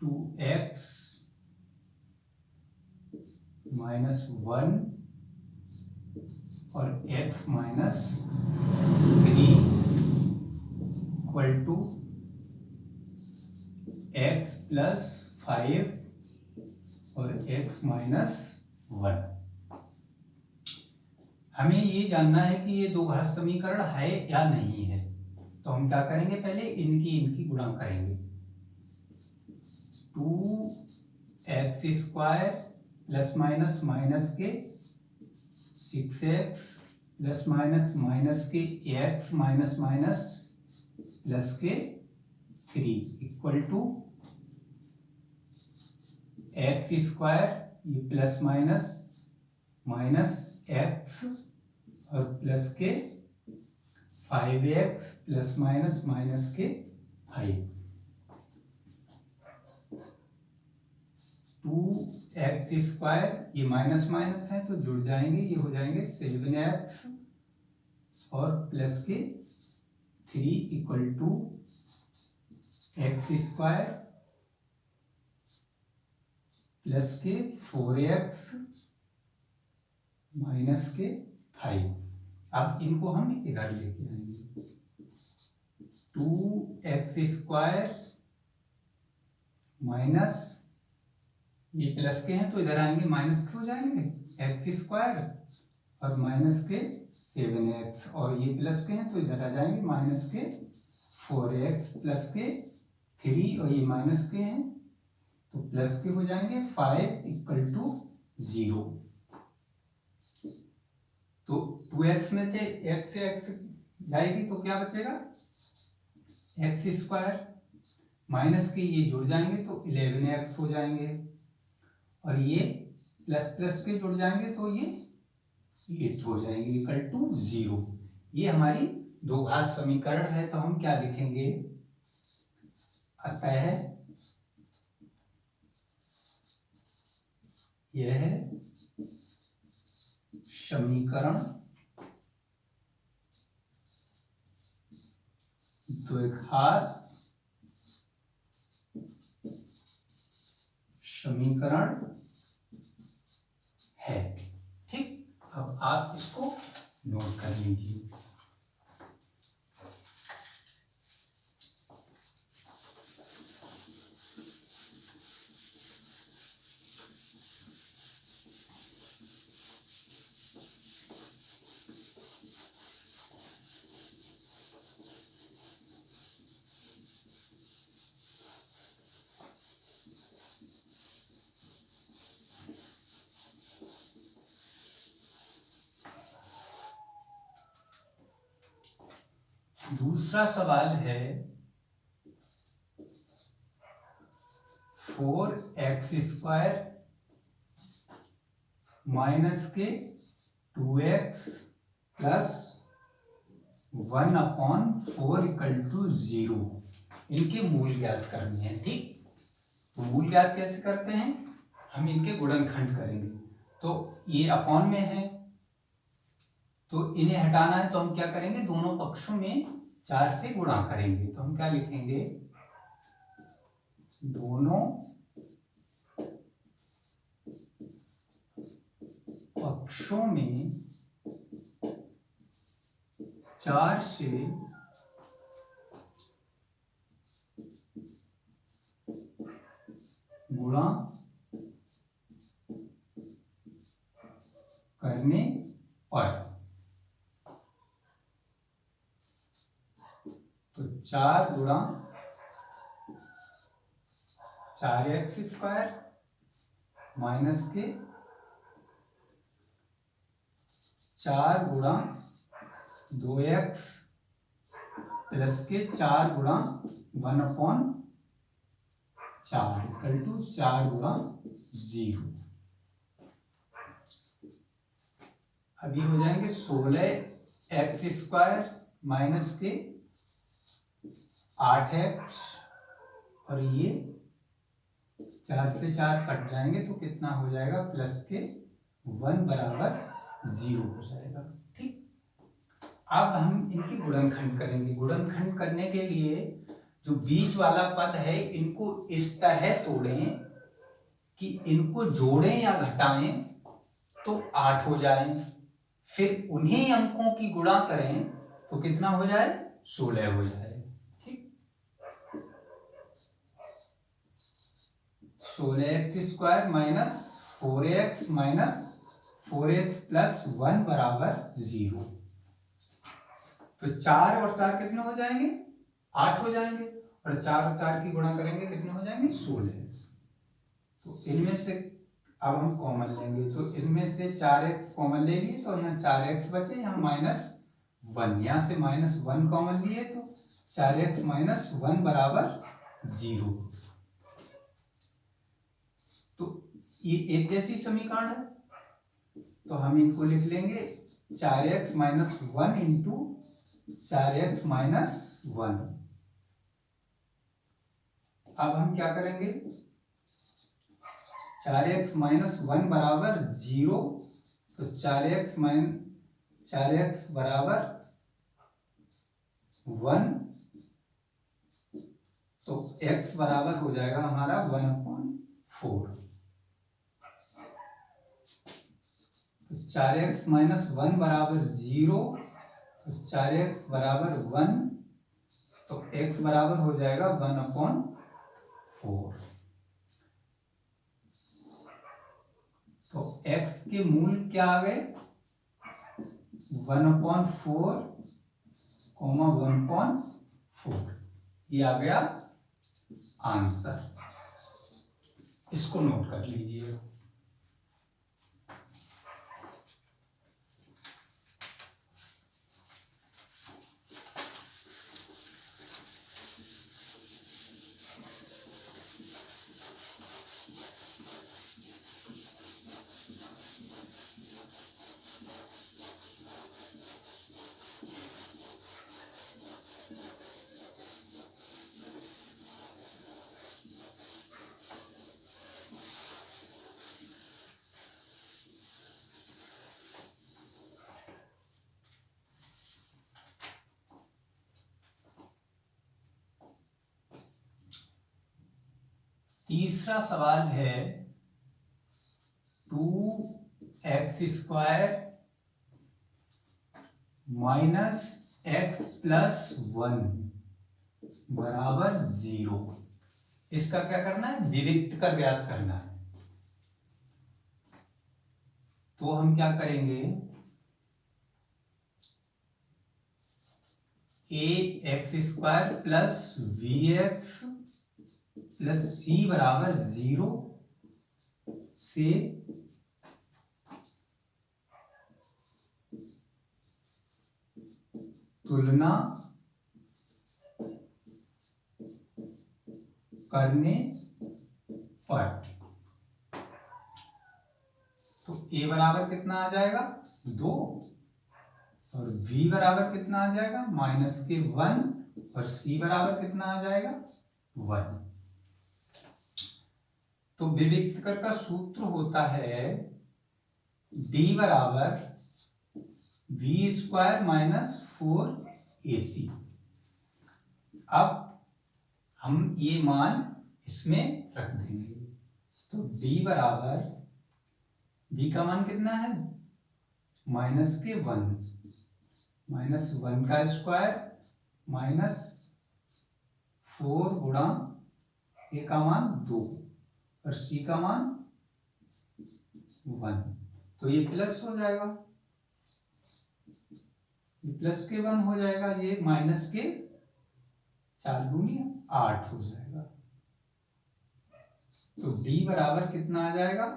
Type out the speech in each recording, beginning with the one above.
2x minus 1 और x minus 3 equal to x plus 5 और x minus 1। हमें ये जानना है कि ये दो घात समीकरण है या नहीं है। तो हम क्या करेंगे, पहले इनकी गुणा करेंगे। 2x square plus minus minus के 6x प्लस माइनस माइनस के x माइनस माइनस प्लस के 3 इक्वल टू x स्क्वायर, ये प्लस माइनस माइनस x और प्लस के 5x प्लस माइनस माइनस के 5। 2x स्क्वायर, ये माइनस माइनस है तो जुड़ जाएंगे, ये हो जाएंगे 7x और प्लस के 3 equal to x square plus के 4x माइनस के 5। अब इनको हम इधर लेके आएंगे। 2x स्क्वायर माइनस, ये प्लस के हैं तो इधर आएंगे माइनस के हो जाएंगे, x स्क्वायर और माइनस के 7x, और ये प्लस के हैं तो इधर आ जाएंगे माइनस के 4x प्लस के 3 और ये माइनस के हैं तो प्लस के हो जाएंगे 5 इक्वल टू 0। तो 2x में थे, x से x जाएगी तो क्या बचेगा, x स्क्वायर माइनस के ये जुड़ जाएंगे तो 11x हो जाएंगे और ये प्लस प्लस के जुड़ जाएंगे तो ये 8 हो जाएंगे इक्वल टू 0। ये हमारी दो घात समीकरण है। तो हम क्या लिखेंगे, अतः यह है समीकरण द्विघात समीकरण है। ठीक, अब आप इसको नोट कर लीजिए। दूसरा सवाल है 4x स्क्वायर माइनस के 2x प्लस 1/4 इक्वल टू 0। इनके मूल ज्ञात करने हैं। ठीक, तो मूल ज्ञात कैसे करते हैं, हम इनके गुणनखंड करेंगे। तो ये अपॉन में है तो इन्हें हटाना है तो हम क्या करेंगे, दोनों पक्षों में 4 से गुणा करेंगे। तो हम क्या लिखेंगे, दोनों पक्षों में 4 से गुणा करने पर, तो 4 गुणा 4x स्क्वायर माइनस के 4 गुणा 2x प्लस के 4 गुणा 1/4 इक्वल टू 4 गुणा 0। अभी हो जाएंगे 16x स्क्वायर माइनस के 8x और ये 4 से 4 कट जाएंगे तो कितना हो जाएगा, प्लस के 1 बराबर 0 हो जाएगा। ठीक, अब हम इनके गुणनखंड करेंगे। गुणनखंड करने के लिए जो बीच वाला पद है इनको इस तरह तोड़ें कि इनको जोड़ें या घटाएं तो 8 हो जाए, फिर उन्हीं अंकों की गुणा करें तो कितना हो जाए, 16 हो जाए। ठीक, 16x² minus 4x minus 4x plus 1 बराबर 0। तो 4 और 4 कितने हो जाएंगे, 8 हो जाएंगे, और 4 और 4 की गुणा करेंगे कितने हो जाएंगे, 16। तो इनमें से अब हम कॉमन लेंगे, तो इनमें से 4x कॉमन ले लिए तो यहाँ 4x बचे, यहाँ -1, यहाँ से -1 कॉमन लिए तो 4x माइनस 1 बराबर 0। तो ये एक जैसी समीकरण है, तो हम इनको लिख लेंगे 4x minus 1 into 4x minus 1। अब हम क्या करेंगे, 4x माइनस 1 बराबर 0, तो 4x बराबर 1, तो x बराबर हो जाएगा हमारा 1/4। तो 4x माइनस 1 बराबर 0, तो 4x बराबर 1, तो x बराबर हो जाएगा 1/4। तो x के मूल क्या आ गए, 1/4, 1/4, ये आ गया आंसर। इसको नोट कर लीजिए। तीसरा सवाल है 2x² माइनस x प्लस 1 बराबर 0। इसका क्या करना है, विविक्त कर ज्ञात करना है। तो हम क्या करेंगे, ax² plus vx plus c बराबर 0 से तुलना करने पर, तो a बराबर कितना आ जाएगा, 2, और v बराबर कितना आ जाएगा, -1, और c बराबर कितना आ जाएगा, 1। तो विविक्त कर का सूत्र होता है d बराबर v² माइनस 4ac। अब हम ये मान इसमें रख देंगे, तो d बराबर, b का मान कितना है, -1, -1 का स्क्वायर -4 गुणा a का मान 2 और c का मान 1, तो ये प्लस हो जाएगा, ये प्लस के 1 हो जाएगा, ये माइनस के 4 दूनी 8 हो जाएगा। तो d बराबर कितना आ जाएगा,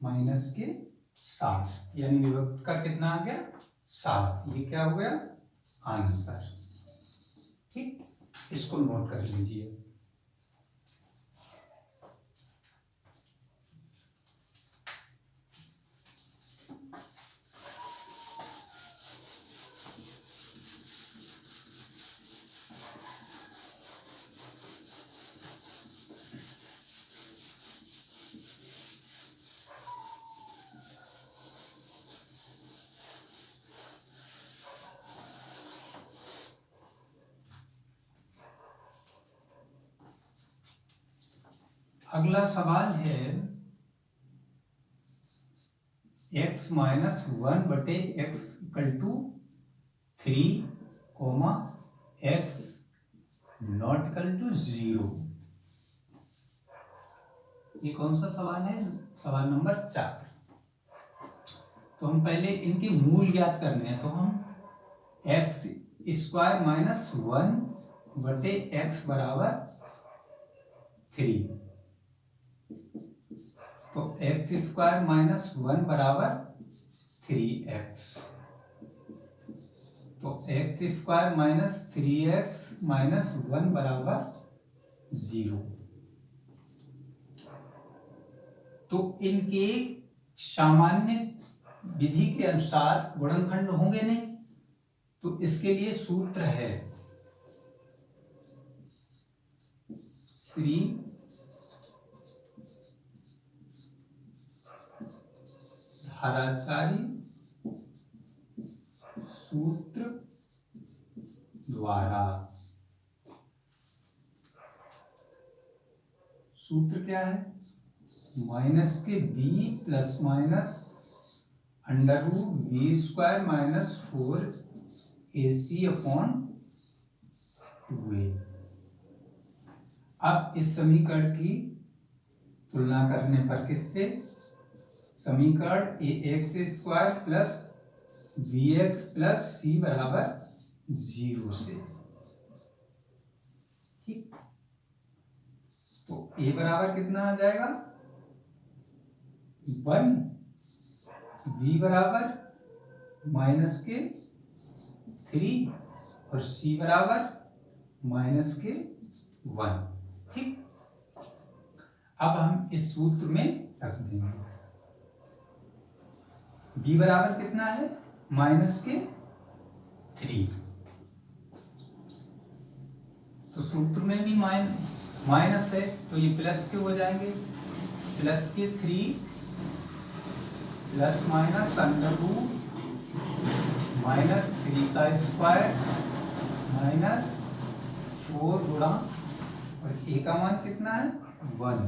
-7, यानी विभक्त का कितना आ गया, 7। ये क्या हो गया, आंसर। ठीक, इसको नोट कर लीजिए। अगला सवाल है x माइनस 1/x=3, x ≠0। ये कौन सा सवाल है? सवाल नंबर 4। तो हम पहले इनके मूल ज्ञात करने हैं, तो हम x² माइनस 1/x बराबर 3, तो x² माइनस 1 बराबर 3x, तो x² माइनस 3x माइनस 1 बराबर 0। तो इनके सामान्य विधि के अनुसार गुणनखंड होंगे नहीं, तो इसके लिए सूत्र है श्री धाराचारी सूत्र द्वारा। सूत्र क्या है? माइनस के b plus minus √v² minus 4ac/2a। अब इस समीकरण की तुलना करने पर किससे? समीकरण ax² plus bx plus c बराबर 0 से। ठीक, तो a बराबर कितना आ जाएगा? 1, v बराबर माइनस के 3 और c बराबर माइनस के 1। ठीक, अब हम इस सूत्र में रख देंगे। b बराबर कितना है? माइनस के 3, तो सूत्र में भी माइनस है, तो ये प्लस के हो जाएंगे। प्लस के 3 प्लस माइनस √-3 माइनस 4 गुणा, और a का मान कितना है? 1,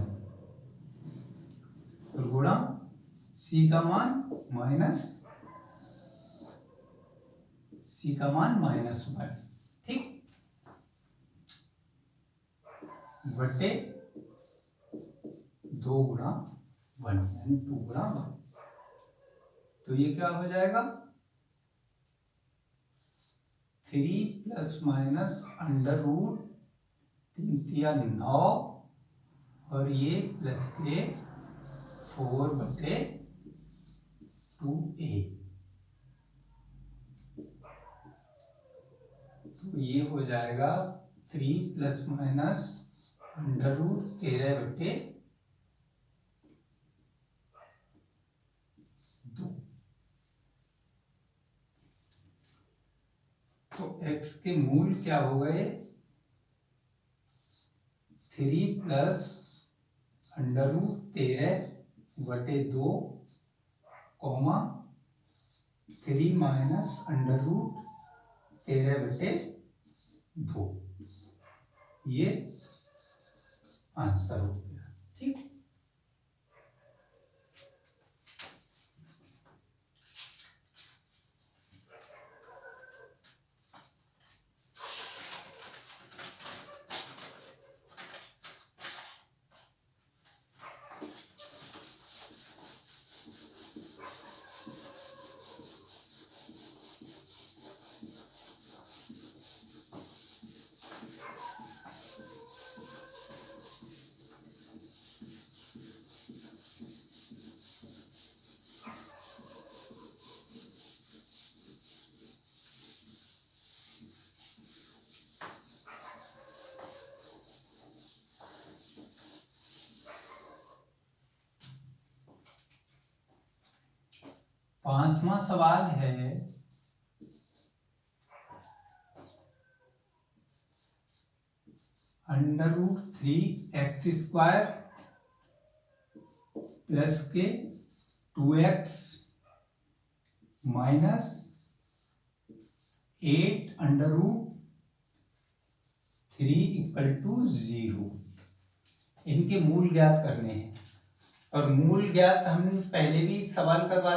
और गुणा c का मान -1। ठीक, बटे 2 गुणा 1 यानी 2 गुणा 1। तो ये क्या हो जाएगा? 3 प्लस माइनस √3×9, और ये प्लस के 4/2a। तो ये हो जाएगा 3 प्लस माइनस √13/2। तो x के मूल क्या हो गए? 3 प्लस √13/2, 3 माइनस √13/2। ये आंसर हो गया। ठीक, पांचवा सवाल है √3x² प्लस के 2x माइनस 8√3 = 0। इनके मूल ज्ञात करने हैं। और मूल ज्ञात हम पहले भी सवाल करवा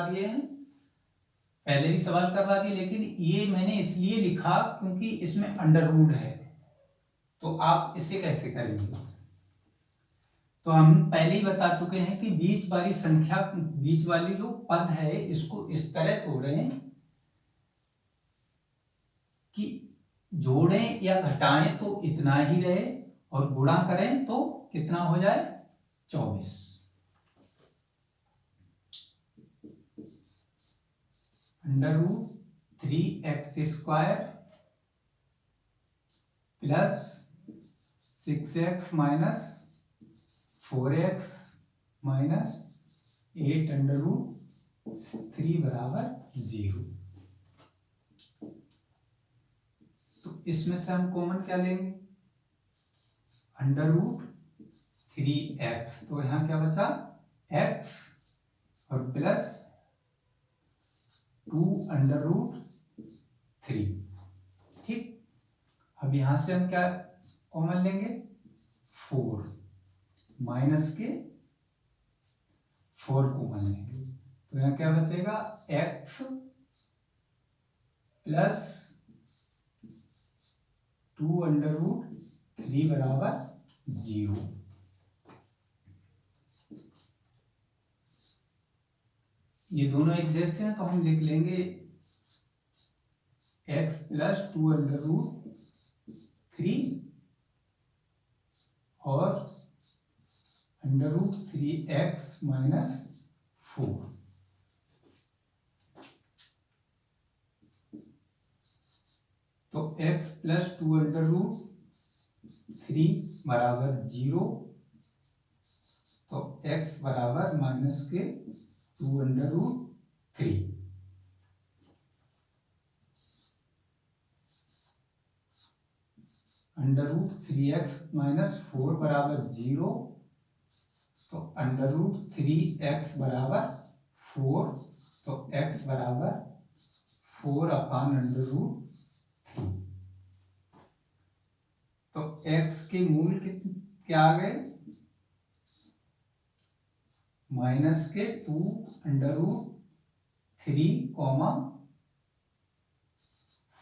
दिए, लेकिन ये मैंने इसलिए लिखा क्योंकि इसमें अंडर रूट है, तो आप इसे कैसे करेंगे। तो हम पहले ही बता चुके हैं कि बीच वाली जो पद है इसको इस तरह तोड़ें कि जोड़ें या घटाएं तो इतना ही रहे, और गुणा करें तो कितना हो जाए, 24। √3x² plus 6x minus 4x minus 8√3 बराबर 0। तो इसमें से हम कॉमन क्या लेंगे, √3x, तो यहां क्या बचा, x और प्लस 2√3। ठीक, अब यहां से हम क्या कॉमन लेंगे, 4 माइनस के 4 कॉमन लेंगे, तो यहां क्या बचेगा, x प्लस 2√3 बराबर 0। ये दोनों एक जैसे हैं तो हम लिख लेंगे x प्लस 2√3 और √3x माइनस 4। तो x प्लस 2√3 बराबर 0, तो x बराबर माइनस के 2√3। √3x माइनस 4 बराबर 0, तो √3x बराबर 4, तो x बराबर 4/√3। तो x के मूल क्या आ गए, माइनस के 2√3 कॉमा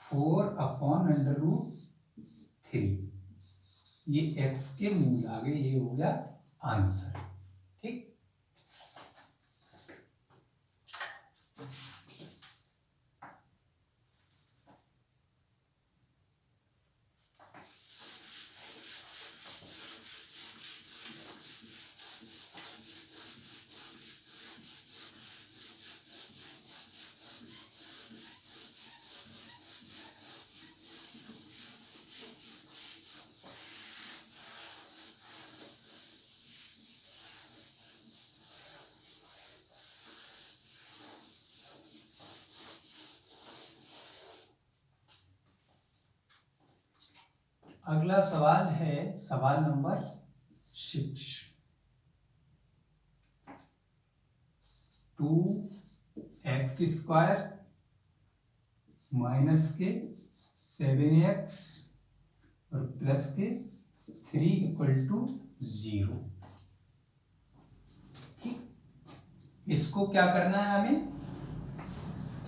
4/√3, ये x के मूल आ गए, ये हो गया आंसर। ठीक, अगला सवाल है सवाल नंबर 6। 2x² माइनस के 7x और प्लस के 3 = 0। ठीक, इसको क्या करना है, हमें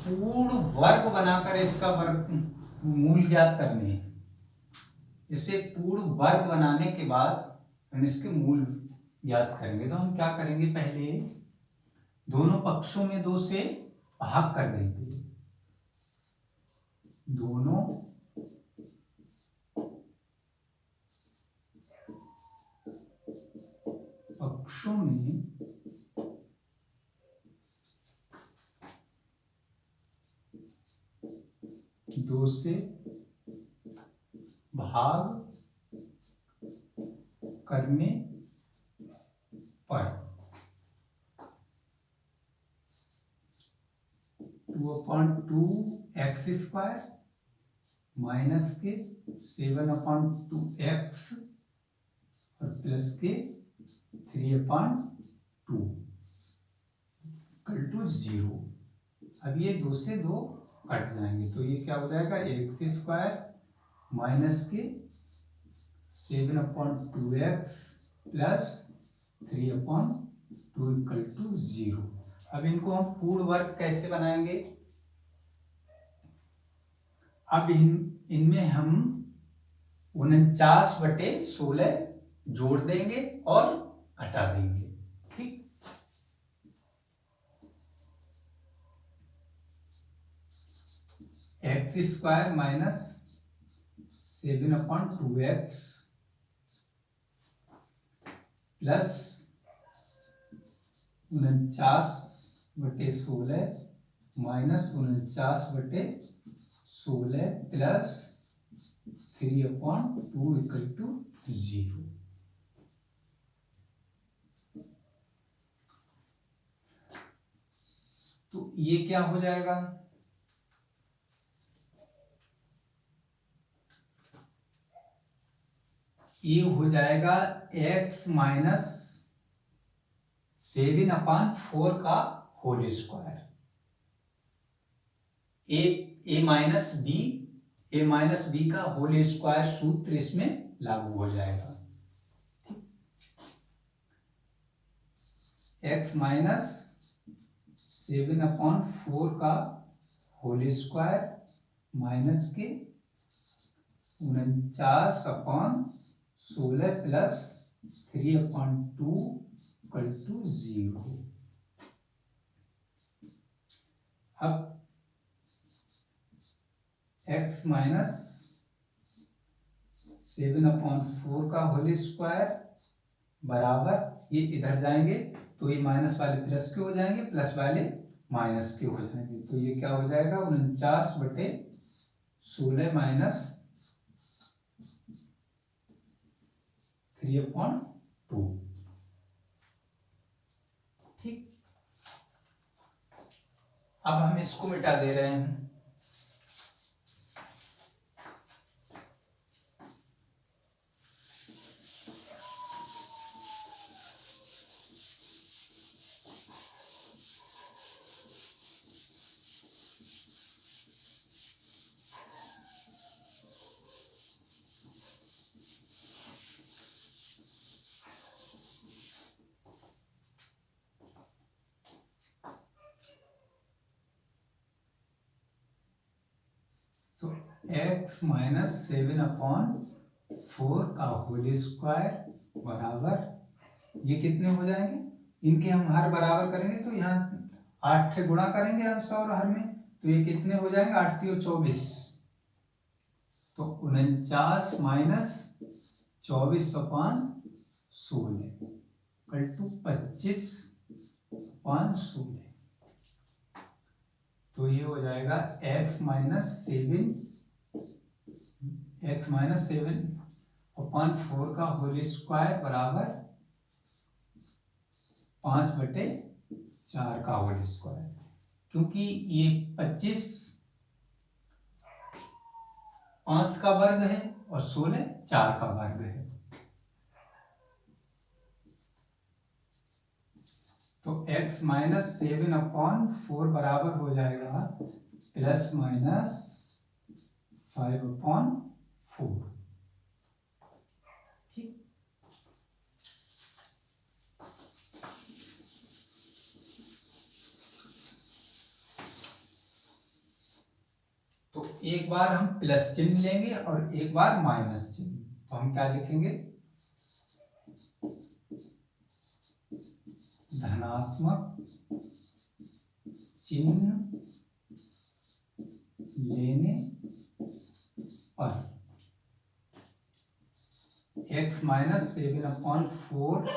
पूर्ण वर्ग बनाकर इसका वर्ग मूल ज्ञात करने हैं। इसे पूर्ण वर्ग बनाने के बाद हम इसके मूल ज्ञात करेंगे। तो हम क्या करेंगे, पहले दोनों पक्षों में 2 से भाग कर देंगे, दोनों पक्षों में 2 से भाग करने पर 2/2x² माइनस के 7/2x और प्लस के 3/2 = 0। अब ये 2 से 2 कट जाएंगे, तो ये क्या हो जाएगा, x² माइनस के 7/2x प्लस 3/2 इक्वल टू 0। अब इनको हम पूर्ण वर्ग कैसे बनाएंगे? अब इनमें हम 49/16 जोड़ देंगे और घटा देंगे। ठीक, x² minus 7/2x plus 49/16 minus 49/16 plus 3/2 equal to 0। तो ये क्या हो जाएगा? ये हो जाएगा x माइनस 7/4 का होल स्क्वायर। ए माइनस बी का होल स्क्वायर सूत्र इसमें लागू हो जाएगा। x माइनस 7/4 का होल स्क्वायर माइनस के 49/16 प्लस 3/2 इक्वल टू 0। अब x माइनस 7/4 का होल स्क्वायर बराबर, ये इधर जाएंगे तो ये माइनस वाले प्लस के हो जाएंगे, प्लस वाले माइनस के हो जाएंगे। तो ये क्या हो जाएगा? 49/16 माइनस 3/2। ठीक, अब हम इसको मिटा दे रहे हैं। तो x माइनस 7/4 का होल स्क्वायर बराबर, ये कितने हो जाएंगे? इनके हम हर बराबर करेंगे तो यहाँ 8 से गुणा करेंगे अंश और हर में, तो ये कितने हो जाएंगे? 8 × 24, तो 49 माइनस 24/16 इक्वल टू 25/16। तो ये हो जाएगा x माइनस 7/4 का होल स्क्वायर बराबर 5/4 का होल स्क्वायर, क्योंकि ये 25 5 का वर्ग है और 16 4 का वर्ग है। तो x माइनस 7/4 बराबर हो जाएगा प्लस माइनस 5/4। ठीक, तो एक बार हम प्लस चिन्ह लेंगे और एक बार माइनस चिन्ह। तो हम क्या लिखेंगे? धनात्मक चिन्ह लेने पर x माइनस 7/4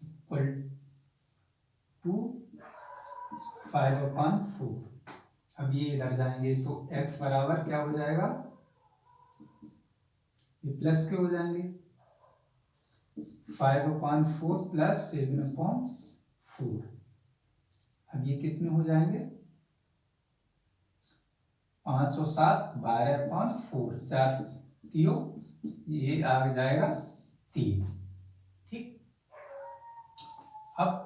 इक्वल टू 5/4। अब ये इधर जाएंगे तो x बराबर क्या हो जाएगा? ये प्लस के हो जाएंगे, 5/4 प्लस 7/4। अब ये कितने हो जाएंगे? 5 और 7 12/4, 4 तीयो, ये आ जाएगा 3। ठीक, अब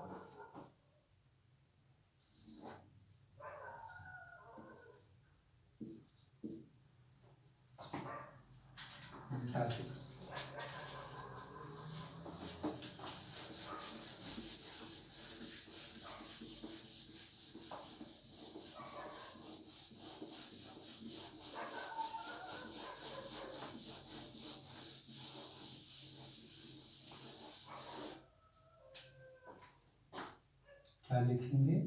लिखेंगे,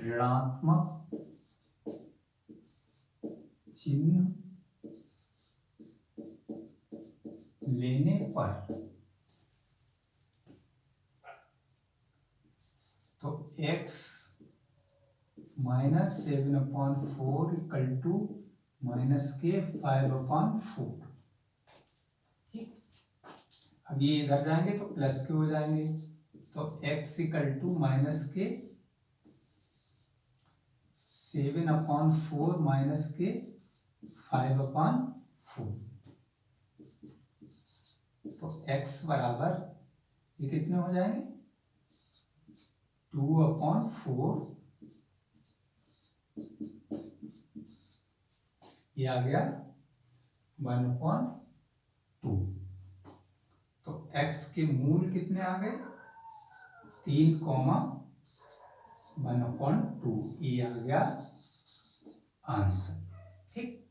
ऋणात्मक चिन्ह लेने पर तो x -7/4 इक्वल टू -5/4। ठीक, अब ये इधर जाएंगे तो प्लस के हो जाएंगे, तो x इक्वल टू -7/4 -5/4। तो x बराबर ये कितने हो जाएंगे 2/4, ये आ गया 1/2। तो x के मूल कितने आ गए 3, 1/2, ये आ गया आंसर। ठीक।